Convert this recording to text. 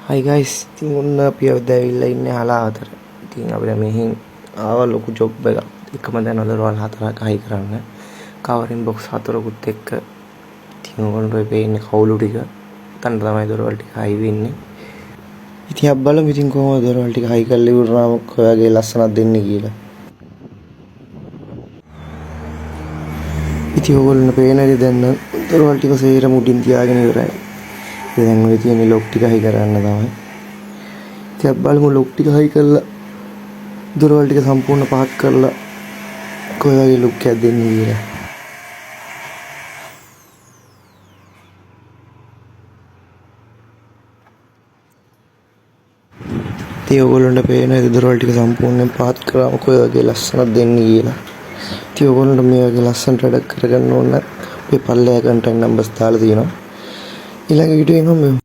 Hi guys, ඉතින් ඔන්න අපි ඇවිල්ලා ඉන්නේ හලාවතට. ඉතින් අපිට මෙහින් ආව ලොකු ජොබ් එකක්. එකම දැන දොරවල් 4ක් හයි කරන්න. කවරින් බොක්ස් 4කුත් එක්ක. ඉතින් ඔයගොල්ලෝ පේන්නේ කවුළු ටික. තන තමයි දොරවල් ටික හයි වෙන්නේ. ඉතින් අපි බලමු ඉතින් කොහොමද දොරවල් ටික හයි කරලා ඉවරනම ඔයාගේ ලස්සනක් දෙන්නේ කියලා. ඉතින් ඔයගොල්ලෝ පේන්නේ දැන් දොරවල් ටික සේරම උඩින් තියාගෙන ඉවරයි. දැන් ඔය තියෙන ලොක් ටික හයි කරන්න තමයි. ඉතින් අපි බලමු ලොක් ටික හයි කරලා දොරවල් ටික සම්පූර්ණ පහත් කරලා කොයි වගේ ලුක් එකක් දෙන්නේ කියලා. ඉතින් ඔයගොල්ලන්ට පේනවා දොරවල් ටික සම්පූර්ණයෙන් පහත් කරාම කොයි වගේ ලස්සනක් දෙන්නේ කියලා. ඉතින් ඔයගොල්ලන්ට මේ වගේ ලස්සනට වැඩ කරගන්න ඕන නම් මේ පල්ලෙහා කන්ටැක්ට් නම්බර්ස් දාලා තියෙනවා. ඊළඟ වීඩියෝ එනවා